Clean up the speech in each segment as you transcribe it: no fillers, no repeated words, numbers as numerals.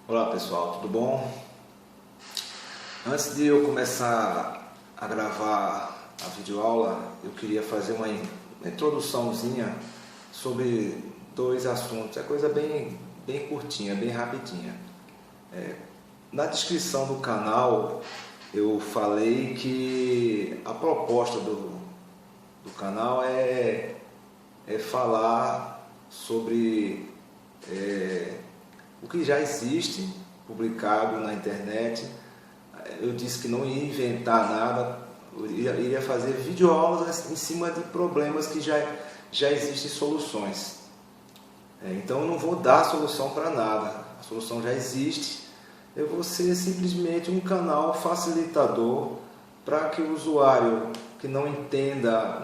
Olá pessoal, tudo bom? Antes de eu começar a gravar a videoaula, eu queria fazer uma introduçãozinha sobre dois assuntos. É coisa bem curtinha, bem rapidinha. Na descrição do canal eu falei que a proposta do canal é falar sobre o que já existe publicado na internet. Eu disse que não ia inventar nada, eu iria fazer videoaulas em cima de problemas que já existem soluções. Então eu não vou dar solução para nada, a solução já existe. Eu vou ser simplesmente um canal facilitador para que o usuário que não entenda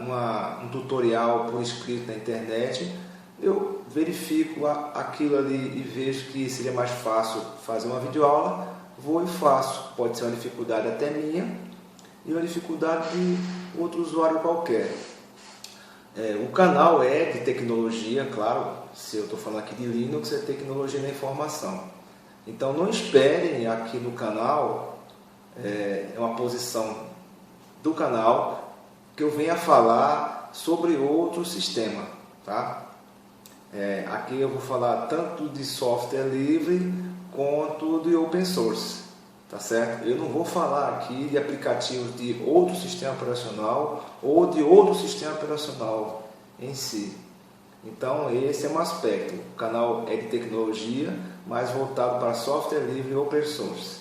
um tutorial por escrito na internet, eu verifico aquilo ali e vejo que seria mais fácil fazer uma videoaula, vou e faço. Pode ser uma dificuldade até minha e uma dificuldade de outro usuário qualquer. O canal é de tecnologia, claro, se eu estou falando aqui de Linux, é tecnologia da informação. Então não esperem aqui no canal, é uma posição do canal, que eu venha falar sobre outro sistema, tá? Aqui eu vou falar tanto de software livre quanto de open source, tá certo? Eu não vou falar aqui de aplicativos de outro sistema operacional ou de outro sistema operacional em si. Então esse é um aspecto. O canal é de tecnologia, mais voltado para software livre e open source.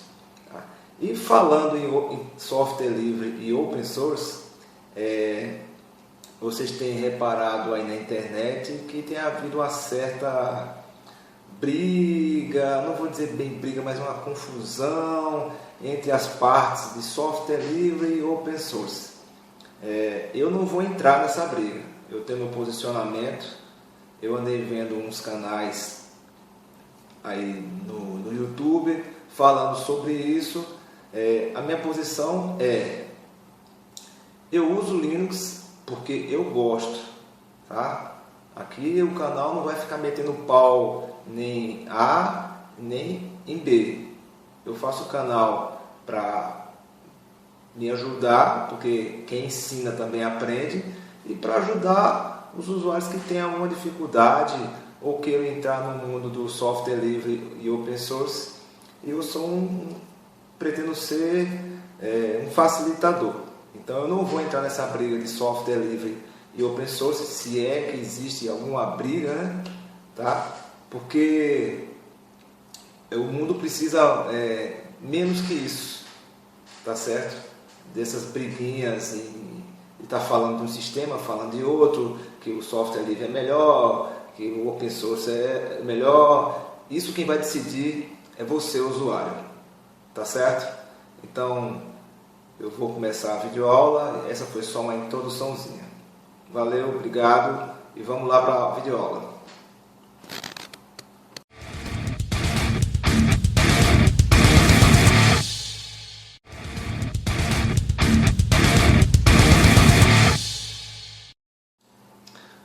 Tá? E falando em software livre e open source, vocês têm reparado aí na internet que tem havido uma certa briga, não vou dizer bem briga, mas uma confusão entre as partes de software livre e open source. Eu não vou entrar nessa briga, eu tenho meu posicionamento. Eu andei vendo uns canais aí no YouTube falando sobre isso. A minha posição eu uso Linux porque eu gosto, tá? Aqui o canal não vai ficar metendo pau nem A nem em B. Eu faço o canal para me ajudar, porque quem ensina também aprende, e para ajudar os usuários que têm alguma dificuldade ou queiram entrar no mundo do software livre e open source. Eu pretendo ser um facilitador. Então eu não vou entrar nessa briga de software livre e open source, se é que existe alguma briga, né? Tá? Porque o mundo precisa menos que isso, tá certo? Dessas briguinhas e está falando de um sistema, falando de outro, que o software livre é melhor, que o open source é melhor. Isso quem vai decidir é você, o usuário, tá certo? Então eu vou começar a videoaula. Essa foi só uma introduçãozinha. Valeu, obrigado e vamos lá para a videoaula.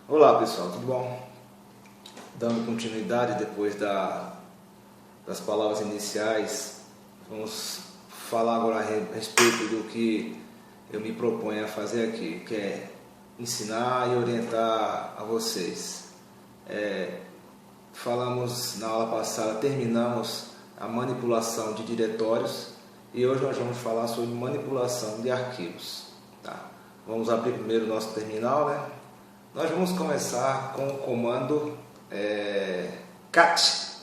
Olá pessoal, tudo bom? Dando continuidade depois das palavras iniciais, vamos falar agora a respeito do que eu me proponho a fazer aqui, que é ensinar e orientar a vocês. Falamos na aula passada, terminamos a manipulação de diretórios e hoje nós vamos falar sobre manipulação de arquivos. Tá? Vamos abrir primeiro o nosso terminal, né? Nós vamos começar com o comando cat,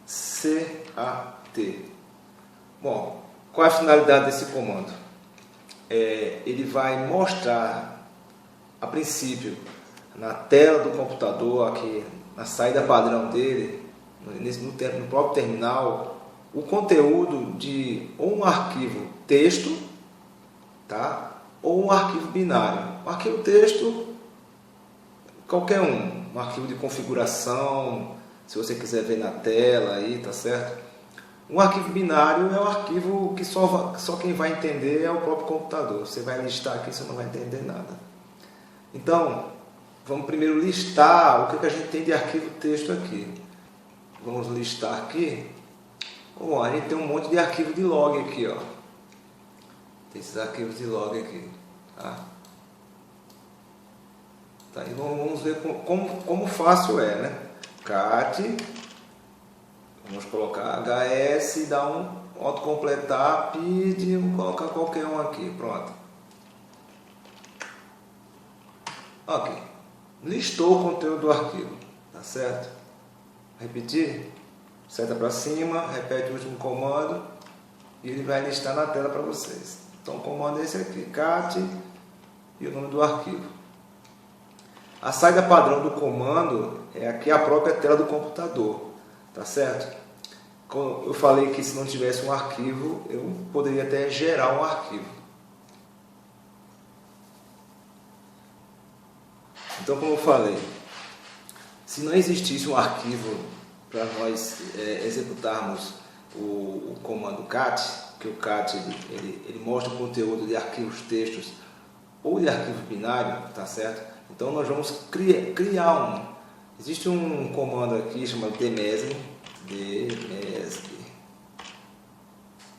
C-A-T. Bom, qual é a finalidade desse comando? Ele vai mostrar, a princípio, na tela do computador, aqui na saída padrão dele, no próprio terminal, o conteúdo de ou um arquivo texto, tá? Ou um arquivo binário. O arquivo texto, qualquer um arquivo de configuração, se você quiser ver na tela aí, tá certo? Um arquivo binário é um arquivo que só quem vai entender é o próprio computador. Você vai listar aqui, você não vai entender nada. Então, vamos primeiro listar o que a gente tem de arquivo texto aqui. Vamos listar aqui Bom, a gente tem um monte de arquivo de log aqui, ó. Tem esses arquivos de log aqui, tá? Tá, e vamos ver como fácil é, né? cat, vamos colocar hs, dar um autocompletar, pid, vamos colocar qualquer um aqui, pronto. Ok, listou o conteúdo do arquivo, tá certo? Repetir, seta para cima, repete o último comando e ele vai listar na tela para vocês. Então o comando é esse aqui, cat e o nome do arquivo. A saída padrão do comando é aqui a própria tela do computador, tá certo? Como eu falei que se não tivesse um arquivo, eu poderia até gerar um arquivo. Então, como eu falei, se não existisse um arquivo para nós executarmos o comando cat, que o cat ele mostra o conteúdo de arquivos textos ou de arquivo binário, tá certo? Então nós vamos criar um. Existe um comando aqui chamado demesg,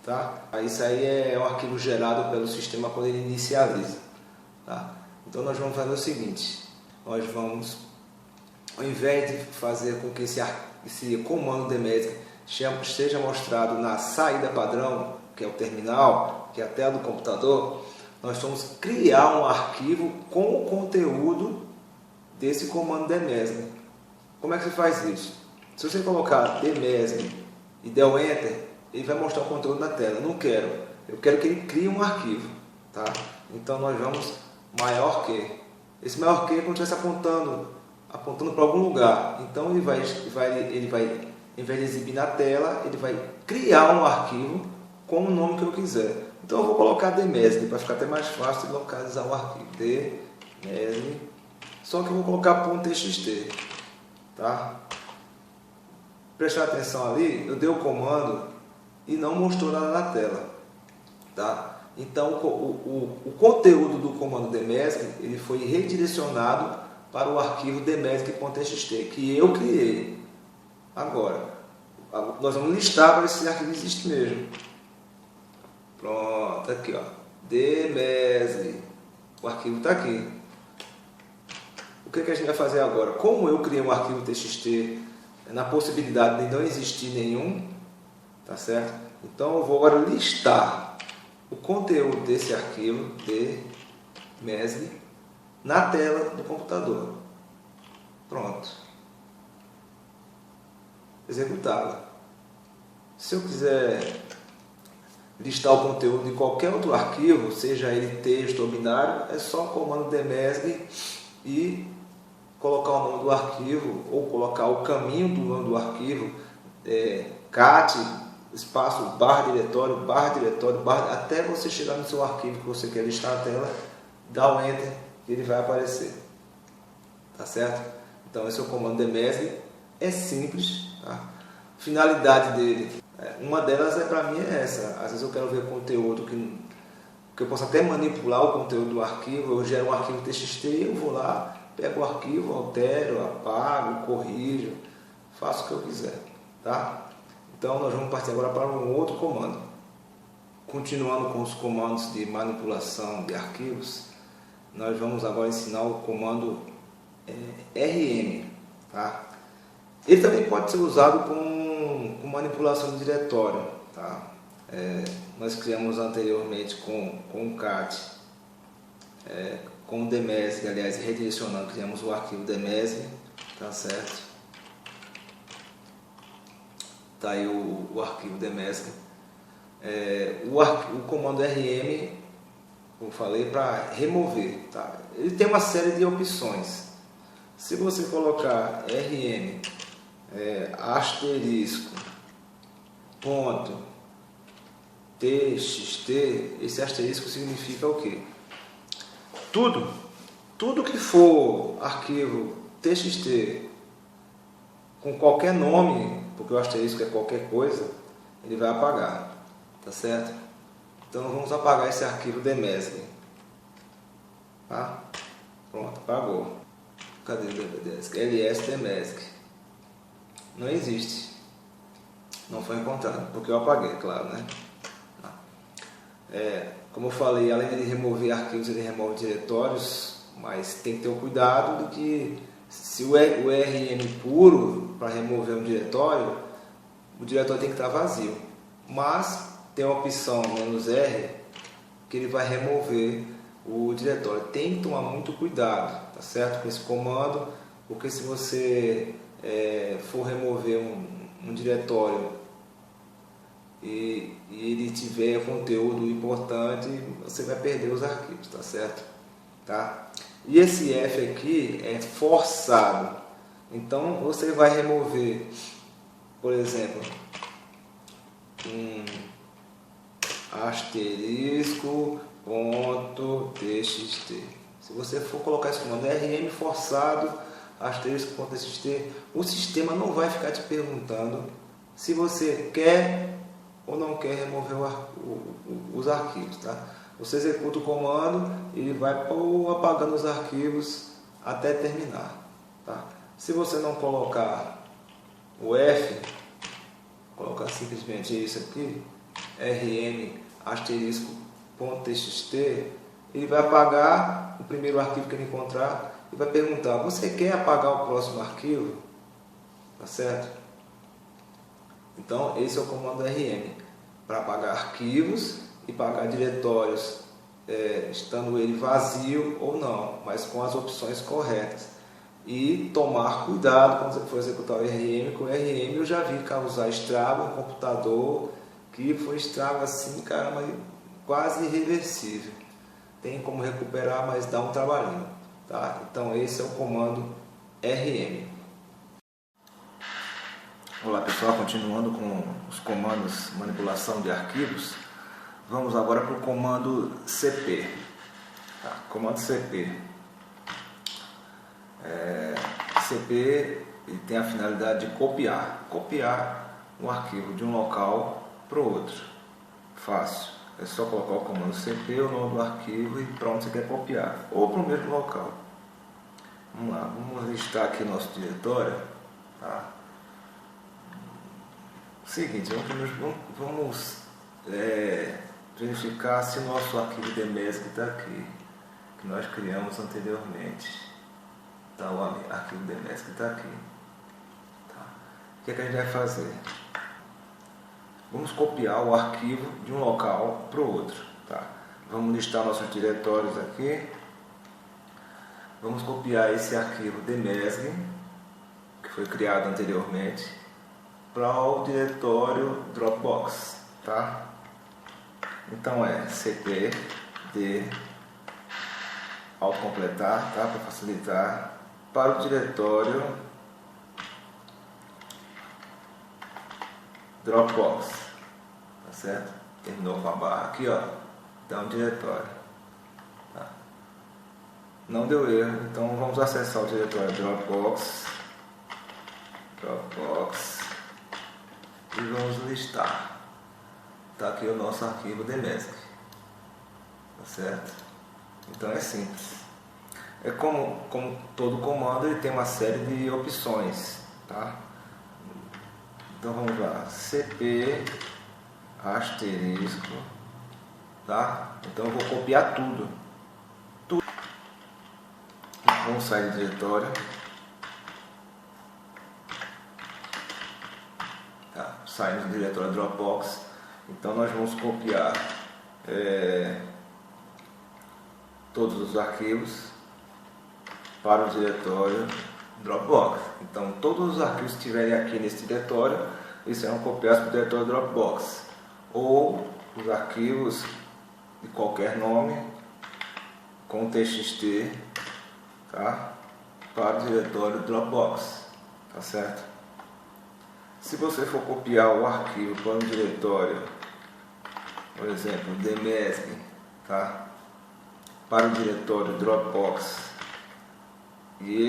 tá? Isso aí é um arquivo gerado pelo sistema quando ele inicializa, tá? Então nós vamos fazer o seguinte, nós vamos, ao invés de fazer com que esse comando demesg seja mostrado na saída padrão, que é o terminal, que é a tela do computador, nós vamos criar um arquivo com o conteúdo desse comando demesg. Como é que você faz isso? Se você colocar demesg e der o enter, ele vai mostrar o conteúdo na tela. Eu não quero. Eu quero que ele crie um arquivo, tá? Então nós vamos maior que. Esse maior que é quando estivesse apontando para algum lugar. Então ele vai, em vez de exibir na tela, ele vai criar um arquivo com o nome que eu quiser. Então eu vou colocar demesg para ficar até mais fácil de localizar o arquivo. Demesg. Só que eu vou colocar .txt, tá? Prestar atenção ali, eu dei o comando e não mostrou nada na tela, tá? Então o conteúdo do comando demesg ele foi redirecionado para o arquivo demesg.txt que eu criei. Agora nós vamos listar para esse arquivo existe mesmo. Pronto, aqui ó, demesg, o arquivo está aqui. O que a gente vai fazer agora? Como eu criei um arquivo txt na possibilidade de não existir nenhum, tá certo? Então eu vou agora listar o conteúdo desse arquivo demesg na tela do computador. Pronto. Executado. Se eu quiser listar o conteúdo de qualquer outro arquivo, seja ele texto ou binário, é só o comando demesg e colocar o nome do arquivo ou colocar o caminho do nome do arquivo, cat, espaço, barra diretório, até você chegar no seu arquivo que você quer listar na tela, dá o enter e ele vai aparecer, tá certo? Então esse é o comando demesg, é simples, tá? Finalidade dele, uma delas para mim é essa. Às vezes eu quero ver conteúdo que eu posso até manipular o conteúdo do arquivo. Eu gero um arquivo txt e eu vou lá, pego o arquivo, altero, apago, corrijo, faço o que eu quiser, tá? Então nós vamos partir agora para um outro comando. Continuando com os comandos de manipulação de arquivos, nós vamos agora ensinar o comando rm, tá? Ele também pode ser usado com manipulação de diretório, tá? Nós criamos anteriormente com o cat, com o demesg, aliás, redirecionando, criamos o arquivo demesg, tá certo? Tá aí o arquivo demesg. O comando rm, como falei, para remover, tá? Ele tem uma série de opções. Se você colocar rm asterisco ponto txt, esse asterisco significa o quê? Tudo que for arquivo txt com qualquer nome, porque o asterisco é qualquer coisa, ele vai apagar, tá certo? Então vamos apagar esse arquivo demesg, tá? Pronto, apagou. Cadê o demesg? ls demesg. Não existe. não foi encontrado, porque eu apaguei, claro, né? Como eu falei, além de remover arquivos, ele remove diretórios, mas tem que ter o cuidado de que se o RM puro para remover um diretório, o diretório tem que estar vazio. Mas tem a opção "-r", que ele vai remover o diretório. Tem que tomar muito cuidado, tá certo? Com esse comando, porque se você for remover um diretório e ele tiver conteúdo importante, você vai perder os arquivos, tá certo? Tá? E esse F aqui é forçado. Então você vai remover, por exemplo, um asterisco.txt. Se você for colocar esse comando rm forçado asterisco.txt, o sistema não vai ficar te perguntando se você quer ou não quer remover os arquivos, tá? Você executa o comando e ele vai apagando os arquivos até terminar, tá? Se você não colocar o F, colocar simplesmente isso aqui, rm asterisco.txt, ele vai apagar o primeiro arquivo que ele encontrar e vai perguntar: você quer apagar o próximo arquivo? Tá certo? Então esse é o comando rm, para apagar arquivos e apagar diretórios, estando ele vazio ou não, mas com as opções corretas. E tomar cuidado quando você for executar o rm, que o rm eu já vi causar estrago no computador, que foi estrago assim, caramba, quase irreversível. Tem como recuperar, mas dá um trabalhinho, tá? Então esse é o comando rm. Olá pessoal, continuando com os comandos manipulação de arquivos, vamos agora para o comando cp. Tá? Comando cp. cp tem a finalidade de copiar um arquivo de um local para o outro. Fácil, é só colocar o comando cp, o nome do arquivo e pronto, você quer copiar, ou para o mesmo local. Vamos lá, vamos listar aqui nosso diretório. Tá? Seguinte, vamos verificar se o nosso arquivo DMESG está aqui, que nós criamos anteriormente. Tá, o arquivo DMESG está aqui. Tá. O que a gente vai fazer? Vamos copiar o arquivo de um local para o outro. Tá? Vamos listar nossos diretórios aqui. Vamos copiar esse arquivo DMESG, que foi criado anteriormente, para o diretório Dropbox, tá? Então cp d autocompletar, tá? Para facilitar, para o diretório Dropbox, tá certo? Terminou com a barra aqui, ó, dá um diretório, tá? Não deu erro, então vamos acessar o diretório Dropbox e vamos listar. Está aqui o nosso arquivo DMESG, tá certo? Então é simples. É como todo comando, ele tem uma série de opções, tá? Então vamos lá, cp asterisco, tá? Então eu vou copiar tudo. Vamos sair do diretório. Saímos do diretório Dropbox. Então nós vamos copiar todos os arquivos para o diretório Dropbox. Então todos os arquivos que estiverem aqui nesse diretório, eles serão copiados para o diretório Dropbox, ou os arquivos de qualquer nome com txt, tá? Para o diretório Dropbox, tá certo? Se você for copiar o arquivo para um diretório, por exemplo, DMESG, tá? Para o diretório Dropbox, e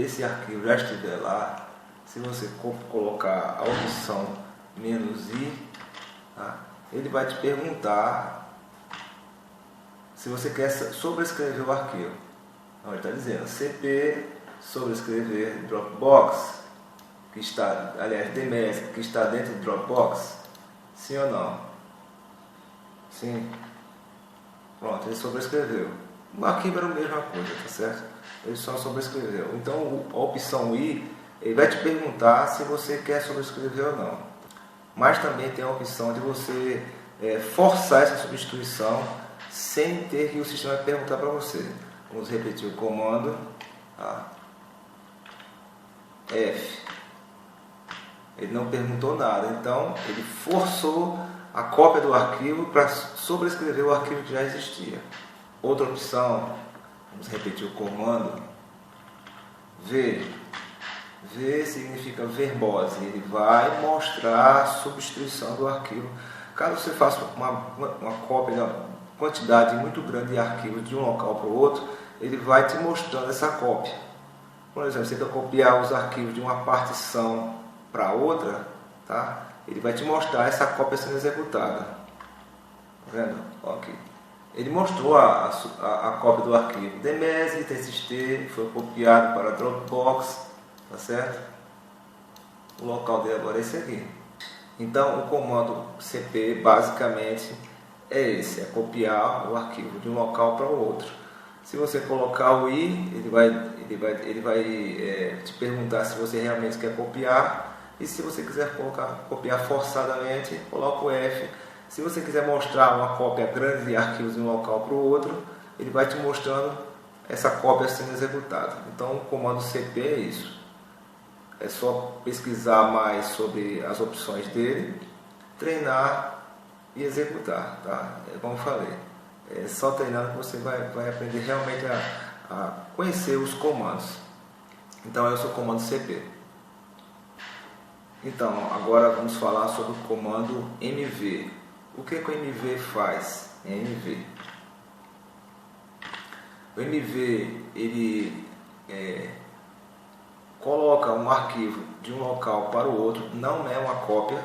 esse arquivo já estiver lá, se você colocar a opção "-i", tá? Ele vai te perguntar se você quer sobrescrever o arquivo. Então ele está dizendo cp sobrescrever Dropbox. que está, aliás, dmesg, que está dentro do Dropbox? Sim ou não? Sim. Pronto, ele sobrescreveu. O arquivo era a mesma coisa, tá certo? Ele só sobrescreveu. Então, a opção I, ele vai te perguntar se você quer sobrescrever ou não. Mas também tem a opção de você forçar essa substituição sem ter que o sistema perguntar para você. Vamos repetir o comando. Tá? F. Ele não perguntou nada, então ele forçou a cópia do arquivo para sobrescrever o arquivo que já existia. Outra opção, vamos repetir o comando. V. V significa verbose, ele vai mostrar a substituição do arquivo. Caso você faça uma cópia de uma quantidade muito grande de arquivos de um local para o outro, ele vai te mostrando essa cópia. Por exemplo, você quer copiar os arquivos de uma partição para outra, tá? Ele vai te mostrar essa cópia sendo executada. Tá vendo? Aqui. Ele mostrou a cópia do arquivo dmesg txt, foi copiado para Dropbox, tá certo? O local dele agora é esse aqui. Então, o comando cp basicamente é esse, é copiar o arquivo de um local para o outro. Se você colocar o i, ele vai te perguntar se você realmente quer copiar. E se você quiser copiar forçadamente, coloca o F. Se você quiser mostrar uma cópia grande de arquivos de um local para o outro, ele vai te mostrando essa cópia sendo executada. Então, o comando cp é isso. É só pesquisar mais sobre as opções dele, treinar e executar. Tá? Como eu falei, é só treinando que você vai aprender realmente a conhecer os comandos. Então, esse é o comando cp. Então, agora vamos falar sobre o comando mv. O que o mv faz? mv. O mv, ele coloca um arquivo de um local para o outro, não é uma cópia,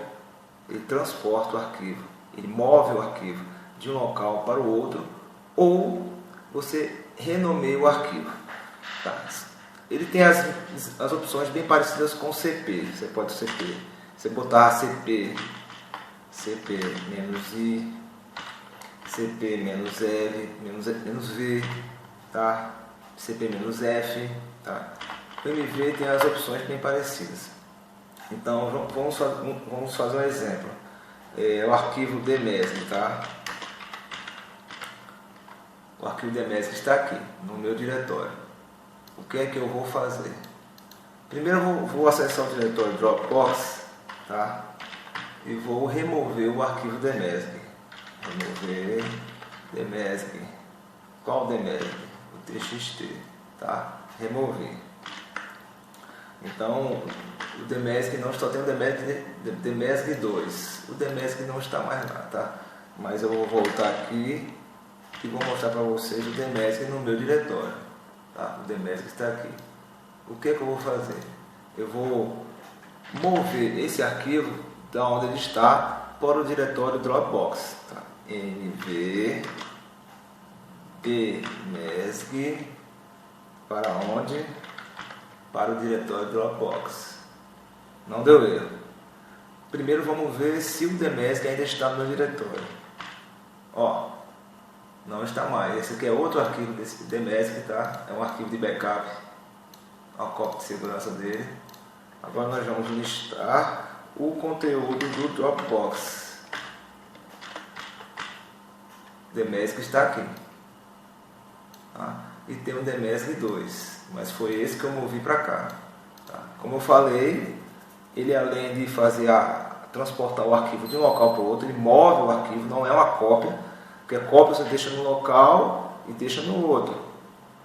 ele transporta o arquivo, ele move o arquivo de um local para o outro, ou você renomeia o arquivo. Tá? Ele tem as opções bem parecidas com o CP. Você pode CP. Você botar CP, CP-I, CP-L, -V, tá? CP-F, tá? O MV tem as opções bem parecidas. Então, vamos fazer um exemplo. O arquivo dmesg, tá? O arquivo dmesg está aqui, no meu diretório. O que é que eu vou fazer? Primeiro eu vou acessar o diretório Dropbox, tá? E vou remover o arquivo dmesg. Remover dmesg. Qual dmesg? O txt, tá? Remover. Então, o dmesg não está tendo dmesg 2. O dmesg não está mais lá, tá? Mas eu vou voltar aqui e vou mostrar para vocês o dmesg no meu diretório. Tá? O dmesg está aqui. O que é que eu vou fazer? Eu vou mover esse arquivo da onde ele está para o diretório Dropbox. Tá? mv dmesg para onde? Para o diretório Dropbox. Não deu erro. Primeiro vamos ver se o dmesg ainda está no meu diretório. Ó, não está mais. Esse aqui é outro arquivo desse dmesg, tá? É um arquivo de backup. A cópia de segurança dele. Agora nós vamos listar o conteúdo do Dropbox. O dmesg está aqui. Tá? E tem o dmesg 2, mas foi esse que eu movi para cá. Tá? Como eu falei, ele além de transportar o arquivo de um local para o outro, ele move o arquivo, não é uma cópia, porque a cópia você deixa no local e deixa no outro.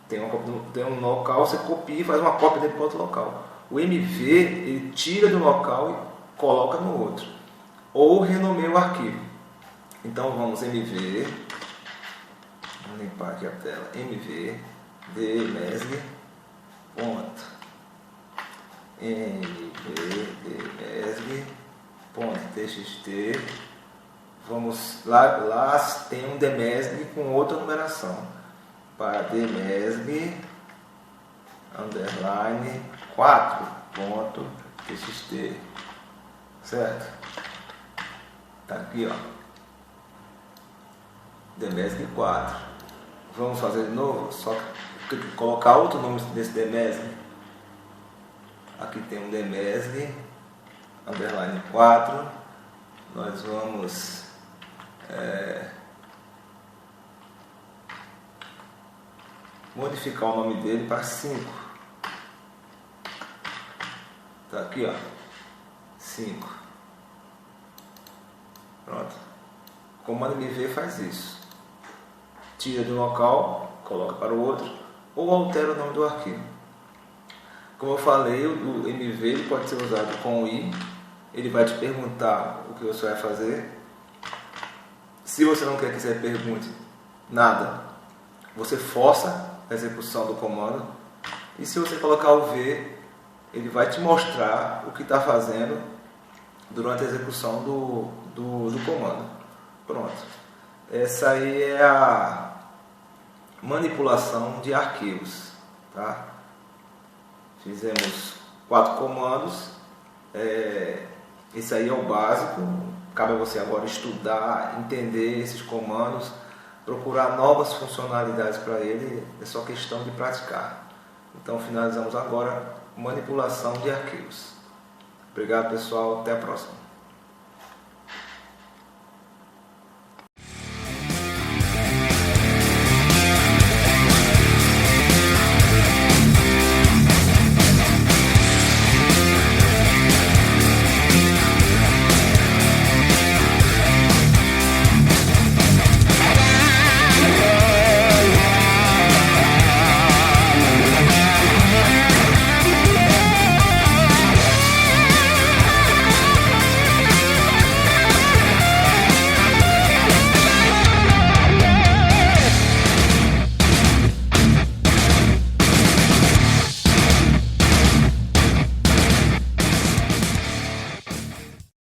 Tem um local, você copia e faz uma cópia dele para outro local. O MV, ele tira do local e coloca no outro. Ou renomeia o arquivo. Então vamos MV, vamos limpar aqui a tela, MV dmesg ponto txt. Vamos lá tem um dmesg com outra numeração para dmesg underline 4.txt. txt, certo? Tá aqui, ó, DMESG 4. Vamos fazer de novo, só que colocar outro nome desse DMESG. Aqui tem um DMESG underline 4. Nós vamos modificar o nome dele para 5. Tá aqui, ó, 5. Pronto. O comando MV faz isso. Tira de um local, coloca para o outro, ou altera o nome do arquivo. Como eu falei, o MV ele pode ser usado com o I. Ele vai te perguntar o que você vai fazer. Se você não quer que você pergunte nada, você força a execução do comando. E se você colocar o V, ele vai te mostrar o que está fazendo durante a execução do comando. Pronto. Essa aí é a manipulação de arquivos, tá? Fizemos 4 comandos. Esse aí é o básico. Cabe a você agora estudar, entender esses comandos, procurar novas funcionalidades para ele. É só questão de praticar. Então finalizamos agora manipulação de arquivos. Obrigado, pessoal, até a próxima.